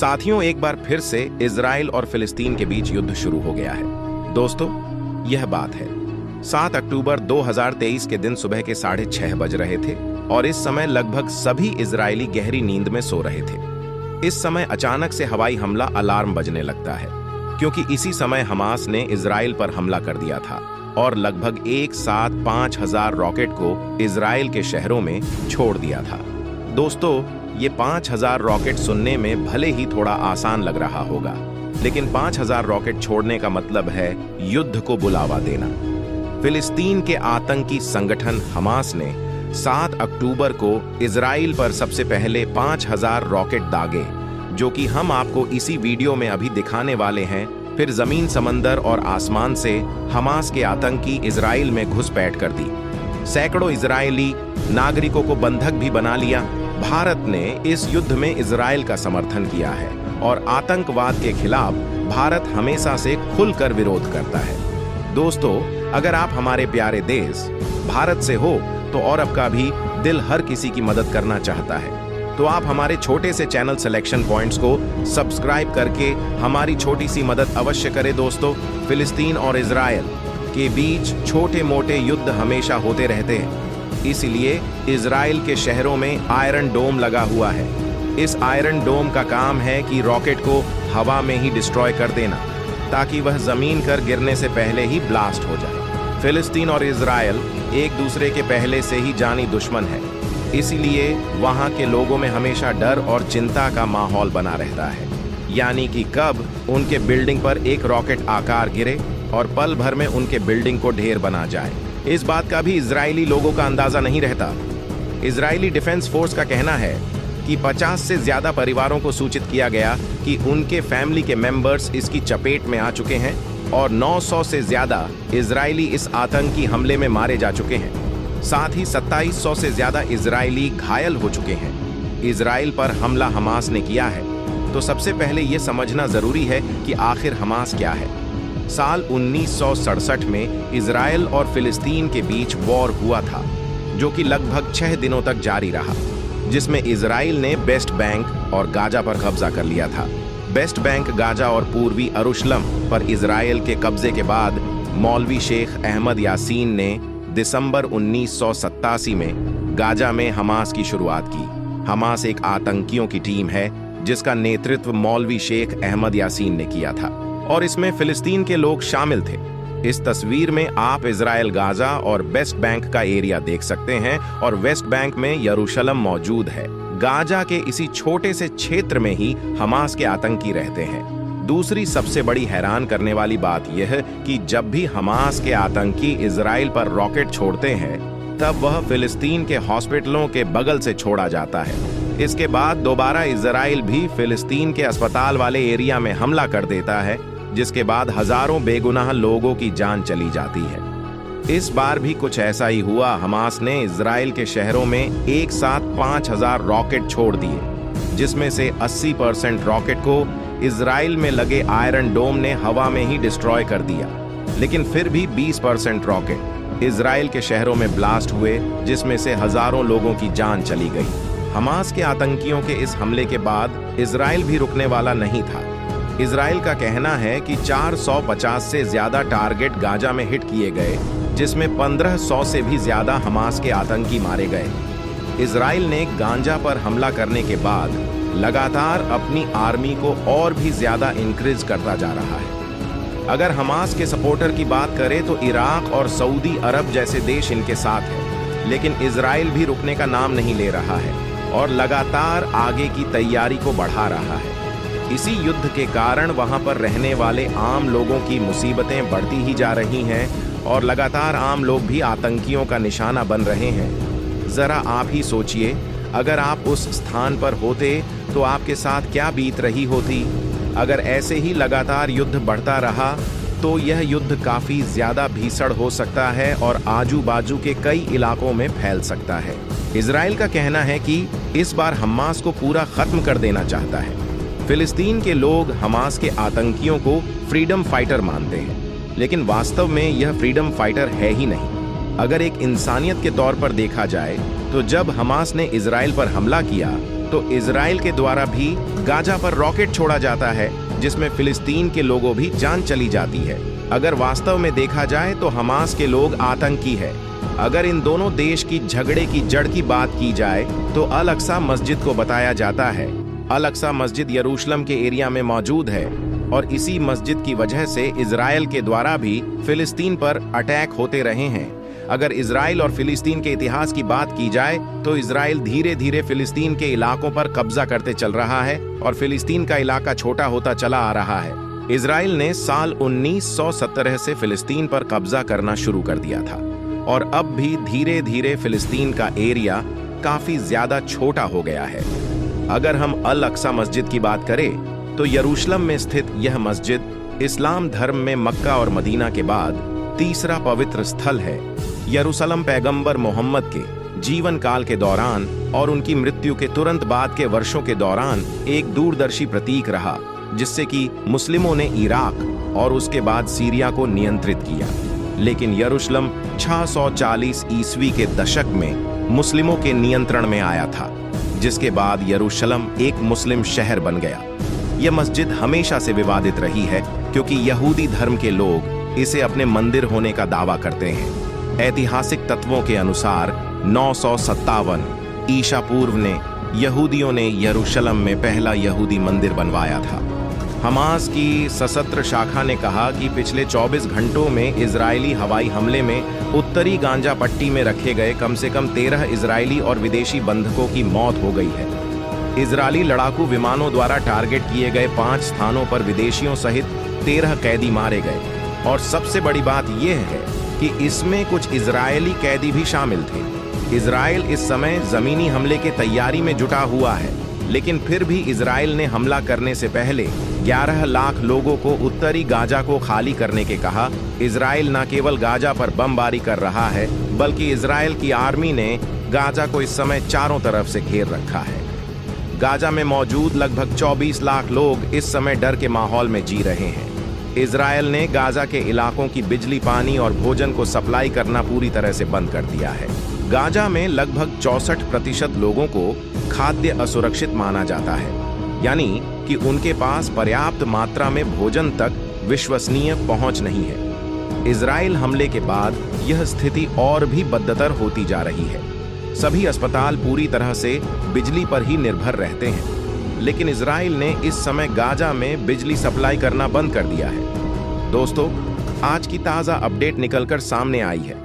साथियों, एक बार फिर से इजराइल और फिलिस्तीन के बीच युद्ध शुरू हो गया है। दोस्तों, यह बात है 7 अक्टूबर 2023 के दिन सुबह के 6:30 बज रहे थे और इस समय लगभग सभी इजरायली गहरी नींद में सो रहे थे। इस समय अचानक से हवाई हमला अलार्म बजने लगता है, क्योंकि इसी समय हमास ने इजराइल पर हमला कर दिया था और लगभग एक साथ 5000 रॉकेट को इजराइल के शहरों में छोड़ दिया था। दोस्तों, ये 5000 रॉकेट सुनने में भले ही थोड़ा आसान लग रहा होगा, लेकिन 5000 रॉकेट छोड़ने का मतलब है युद्ध को बुलावा देना। फिलिस्तीन के आतंकी संगठन हमास ने 7 अक्टूबर को इजराइल पर सबसे पहले 5000 रॉकेट दागे, जो कि हम आपको इसी वीडियो में अभी दिखाने वाले हैं। फिर जमीन, समंदर और आसमान से हमास के आतंकी इजराइल में घुसपैठ कर दी। सैकड़ों इजरायली नागरिकों को बंधक भी बना लिया। भारत ने इस युद्ध में इजराइल का समर्थन किया है और आतंकवाद के खिलाफ भारत हमेशा से खुलकर विरोध करता है। दोस्तों, अगर आप हमारे प्यारे देश भारत से हो तो और आपका भी दिल हर किसी की मदद करना चाहता है, तो आप हमारे छोटे से चैनल सिलेक्शन पॉइंट्स को सब्सक्राइब करके हमारी छोटी सी मदद अवश्य करें। दोस्तों, फिलिस्तीन और इजराइल के बीच छोटे मोटे युद्ध हमेशा होते रहते हैं, इसलिए इजराइल के शहरों में आयरन डोम लगा हुआ है। इस आयरन डोम का काम है कि रॉकेट को हवा में ही डिस्ट्रॉय कर देना, ताकि वह जमीन पर गिरने से पहले ही ब्लास्ट हो जाए। फिलिस्तीन और इजराइल एक दूसरे के पहले से ही जानी दुश्मन है, इसीलिए वहां के लोगों में हमेशा डर और चिंता का माहौल बना रहता है, यानी कि कब उनके बिल्डिंग पर एक रॉकेट आकार गिरे और पल भर में उनके बिल्डिंग को ढेर बना जाए। इस बात का भी इजरायली लोगों का अंदाजा नहीं रहता। इजरायली डिफेंस फोर्स का कहना है कि 50 से ज्यादा परिवारों को सूचित किया गया कि उनके फैमिली के मेंबर्स इसकी चपेट में आ चुके हैं और 900 से ज्यादा इजरायली इस आतंकी हमले में मारे जा चुके हैं। साथ ही 2700 से ज्यादा इजरायली घायल हो चुके हैं। इजराइल पर हमला हमास ने किया है, तो सबसे पहले यह समझना जरूरी है कि आखिर हमास क्या है। साल 1967 में इजराइल और फिलिस्तीन के बीच वॉर हुआ था, जो कि लगभग 6 दिनों तक जारी रहा, जिसमें इजराइल ने वेस्ट बैंक और गाजा पर कब्जा कर लिया था। वेस्ट बैंक, गाजा और पूर्वी यरूशलेम पर इजराइल के कब्जे के बाद मौलवी शेख अहमद यासीन ने दिसंबर 1987 में गाजा में हमास की शुरुआत की। हमास एक आतंकियों की टीम है जिसका नेतृत्व मौलवी शेख अहमद यासीन ने किया था और इसमें फिलिस्तीन के लोग शामिल थे। इस तस्वीर में आप इजराइल, गाजा और वेस्ट बैंक का एरिया देख सकते हैं और वेस्ट बैंक में यरूशलेम मौजूद है। गाजा के इसी छोटे से क्षेत्र में ही हमास के आतंकी रहते हैं। दूसरी सबसे बड़ी हैरान करने वाली बात यह है कि जब भी हमास के आतंकी इजराइल पर रॉकेट छोड़ते हैं, तब वह फिलिस्तीन के हॉस्पिटलों के बगल से छोड़ा जाता है। इसके बाद दोबारा इजराइल भी फिलिस्तीन के अस्पताल वाले एरिया में हमला कर देता है, जिसके बाद हजारों बेगुनाह लोगों की जान चली जाती है। इस बार भी कुछ ऐसा ही हुआ। हमास ने इजराइल के शहरों में एक साथ 5000 रॉकेट छोड़ दिए, जिसमें से 80% रॉकेट को इजराइल में लगे आयरन डोम ने हवा में ही डिस्ट्रॉय कर दिया, लेकिन फिर भी 20% रॉकेट इजराइल के शहरों में ब्लास्ट हुए, जिसमें से हजारों लोगों की जान चली गई। हमास के आतंकियों के इस हमले के बाद इजराइल भी रुकने वाला नहीं था। इजराइल का कहना है कि 450 से ज्यादा टारगेट गाजा में हिट किए गए, जिसमें 1500 से भी ज्यादा हमास के आतंकी मारे गए। इजराइल ने गाजा पर हमला करने के बाद लगातार अपनी आर्मी को और भी ज्यादा इंक्रीज करता जा रहा है। अगर हमास के सपोर्टर की बात करें तो इराक और सऊदी अरब जैसे देश इनके साथ हैं, लेकिन इजराइल भी रुकने का नाम नहीं ले रहा है और लगातार आगे की तैयारी को बढ़ा रहा है। इसी युद्ध के कारण वहां पर रहने वाले आम लोगों की मुसीबतें बढ़ती ही जा रही हैं और लगातार आम लोग भी आतंकियों का निशाना बन रहे हैं। जरा आप ही सोचिए, अगर आप उस स्थान पर होते तो आपके साथ क्या बीत रही होती। अगर ऐसे ही लगातार युद्ध बढ़ता रहा तो यह युद्ध काफी ज्यादा भीषण हो सकता है और आजू बाजू के कई इलाकों में फैल सकता है। इजराइल का कहना है कि इस बार हमास को पूरा खत्म कर देना चाहता है। फिलिस्तीन के लोग हमास के आतंकियों को फ्रीडम फाइटर मानते हैं, लेकिन वास्तव में यह फ्रीडम फाइटर है ही नहीं। अगर एक इंसानियत के तौर पर देखा जाए तो जब हमास ने इजराइल पर हमला किया तो इजराइल के द्वारा भी गाजा पर रॉकेट छोड़ा जाता है, जिसमें फिलिस्तीन के लोगों भी जान चली जाती है। अगर वास्तव में देखा जाए तो हमास के लोग आतंकी है। अगर इन दोनों देश की झगड़े की जड़ की बात की जाए तो अल अक्सा मस्जिद को बताया जाता है। अल अक्सा मस्जिद यरूशलेम के एरिया में मौजूद है और इसी मस्जिद की वजह से इजराइल के द्वारा भी फिलिस्तीन पर अटैक होते रहे हैं। अगर इजराइल और फिलिस्तीन के इतिहास की बात की जाए तो इजराइल धीरे धीरे फिलिस्तीन के इलाकों पर कब्जा करते चल रहा है और फिलिस्तीन का इलाका छोटा होता चला आ रहा है। इजराइल ने साल 1917 से फिलिस्तीन पर कब्जा करना शुरू कर दिया था और अब भी धीरे धीरे फिलिस्तीन का एरिया काफी ज्यादा छोटा हो गया है। अगर हम अल अक्सा मस्जिद की बात करें तो यरूशलेम में स्थित यह मस्जिद इस्लाम धर्म में मक्का और मदीना के बाद तीसरा पवित्र स्थल है। यरूशलेम पैगंबर मोहम्मद के जीवन काल के दौरान और उनकी मृत्यु के तुरंत बाद के वर्षों के दौरान एक दूरदर्शी प्रतीक रहा, जिससे कि मुस्लिमों ने इराक और उसके बाद सीरिया को नियंत्रित किया। लेकिन यरूशलेम 640 ईस्वी के दशक में मुस्लिमों के नियंत्रण में आया था, जिसके बाद यरूशलेम एक मुस्लिम शहर बन गया। यह मस्जिद हमेशा से विवादित रही है क्योंकि यहूदी धर्म के लोग इसे अपने मंदिर होने का दावा करते हैं। ऐतिहासिक तत्वों के अनुसार 957 ईसा पूर्व ने यहूदियों ने यरूशलेम में पहला यहूदी मंदिर बनवाया था। हमास की सशस्त्र शाखा ने कहा कि पिछले 24 घंटों में इजरायली हवाई हमले में उत्तरी गांजा पट्टी में रखे गए कम से कम 13 इजरायली और विदेशी बंधकों की मौत हो गई है। इजरायली लड़ाकू विमानों द्वारा टारगेट किए गए 5 स्थानों पर विदेशियों सहित 13 कैदी मारे गए और सबसे बड़ी बात यह है कि इसमें कुछ इजरायली कैदी भी शामिल थे। इजराइल इस समय जमीनी हमले की तैयारी में जुटा हुआ है, लेकिन फिर भी इजराइल ने हमला करने से पहले 11 लाख लोगों को उत्तरी गाजा को खाली करने के कहा। इजराइल न केवल गाजा पर बमबारी कर रहा है, बल्कि इजराइल की आर्मी ने गाजा को इस समय चारों तरफ से घेर रखा है। गाजा में मौजूद लगभग 24 लाख लोग इस समय डर के माहौल में जी रहे हैं। इजराइल ने गाजा के इलाकों की बिजली, पानी और भोजन को सप्लाई करना पूरी तरह से बंद कर दिया है। गाजा में लगभग 64% लोगों को खाद्य असुरक्षित माना जाता है, यानी कि उनके पास पर्याप्त मात्रा में भोजन तक विश्वसनीय पहुंच नहीं है। इजराइल हमले के बाद यह स्थिति और भी बदतर होती जा रही है। सभी अस्पताल पूरी तरह से बिजली पर ही निर्भर रहते हैं, लेकिन इजराइल ने इस समय गाजा में बिजली सप्लाई करना बंद कर दिया है। दोस्तों, आज की ताज़ा अपडेट निकलकर सामने आई है।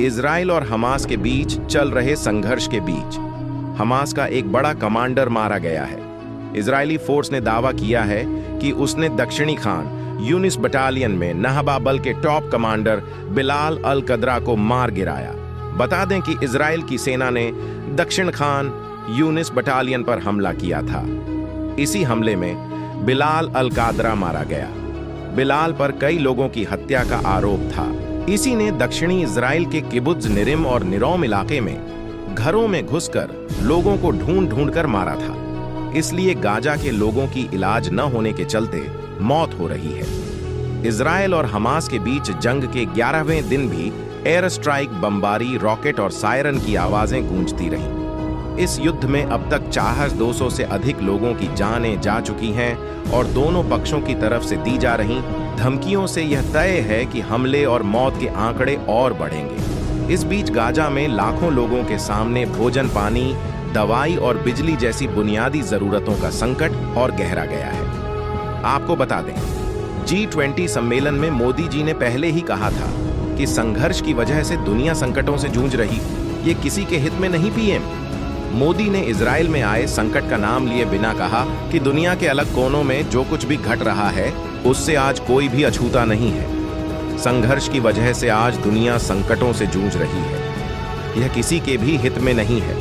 इजराइल और हमास के बीच चल रहे संघर्ष के बीच हमास का एक बड़ा कमांडर मारा गया है। इजरायली फोर्स ने दावा किया है कि उसने दक्षिणी खान यूनिस बटालियन में नहबा बल के टॉप कमांडर बिलाल अल कदरा को मार गिराया। बता दें कि इजराइल की सेना ने दक्षिण खान यूनिस बटालियन पर हमला किया था। इसी हमले में बिलाल अल कादरा मारा गया। बिलाल पर कई लोगों की हत्या का आरोप था। इसी ने दक्षिणी इजराइल के किबुत्ज निरिम और निरोम इलाके में घरों में घुसकर लोगों को ढूंढ ढूंढ कर मारा था। इसलिए गाजा के लोगों की इलाज न होने के चलते मौत हो रही है। इजराइल और हमास के बीच जंग के 11वें दिन भी एयर स्ट्राइक, बमबारी, रॉकेट और सायरन की आवाजें गूंजती रहीं। इस युद्ध में अब तक 200 से अधिक लोगों की जानें जा चुकी हैं और दोनों पक्षों की तरफ से दी जा रही धमकियों से यह तय है कि हमले और मौत के आंकड़े और बढ़ेंगे। इस बीच गाजा में लाखों लोगों के सामने भोजन, पानी, दवाई और बिजली जैसी बुनियादी जरूरतों का संकट और गहरा गया है। आपको बता दें, G20 सम्मेलन में मोदी जी ने पहले ही कहा था कि संघर्ष की वजह से दुनिया संकटों से जूझ रही, ये किसी के हित में नहीं। पीएम मोदी ने इजराइल में आए संकट का नाम लिए बिना कहा कि दुनिया के अलग कोनों में जो कुछ भी घट रहा है उससे आज कोई भी अछूता नहीं है। संघर्ष की वजह से आज दुनिया संकटों से जूझ रही है, यह किसी के भी हित में नहीं है।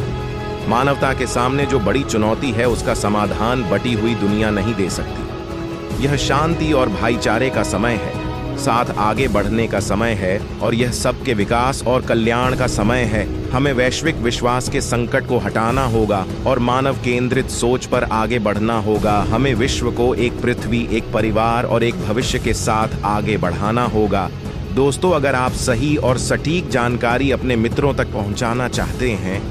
मानवता के सामने जो बड़ी चुनौती है उसका समाधान बटी हुई दुनिया नहीं दे सकती। यह शांति और भाईचारे का समय है, साथ आगे बढ़ने का समय है और यह सबके विकास और कल्याण का समय है। हमें वैश्विक विश्वास के संकट को हटाना होगा और मानव केंद्रित सोच पर आगे बढ़ना होगा। हमें विश्व को एक पृथ्वी, एक परिवार और एक भविष्य के साथ आगे बढ़ाना होगा। दोस्तों, अगर आप सही और सटीक जानकारी अपने मित्रों तक पहुंचाना चाहते हैं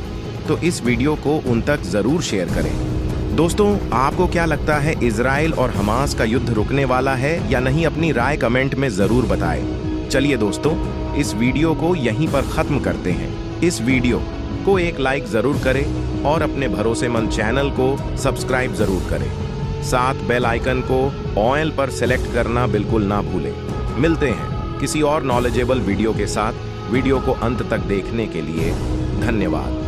तो इस वीडियो को उन तक जरूर शेयर करें। दोस्तों, आपको क्या लगता है, इजराइल और हमास का युद्ध रुकने वाला है या नहीं? अपनी राय कमेंट में जरूर बताएं। चलिए दोस्तों, इस वीडियो को यहीं पर खत्म करते हैं। इस वीडियो को एक लाइक जरूर करें और अपने भरोसेमंद चैनल को सब्सक्राइब जरूर करें। साथ बेल आइकन को ऑल पर सेलेक्ट करना बिल्कुल ना भूलें। मिलते हैं किसी और नॉलेजेबल वीडियो के साथ। वीडियो को अंत तक देखने के लिए धन्यवाद।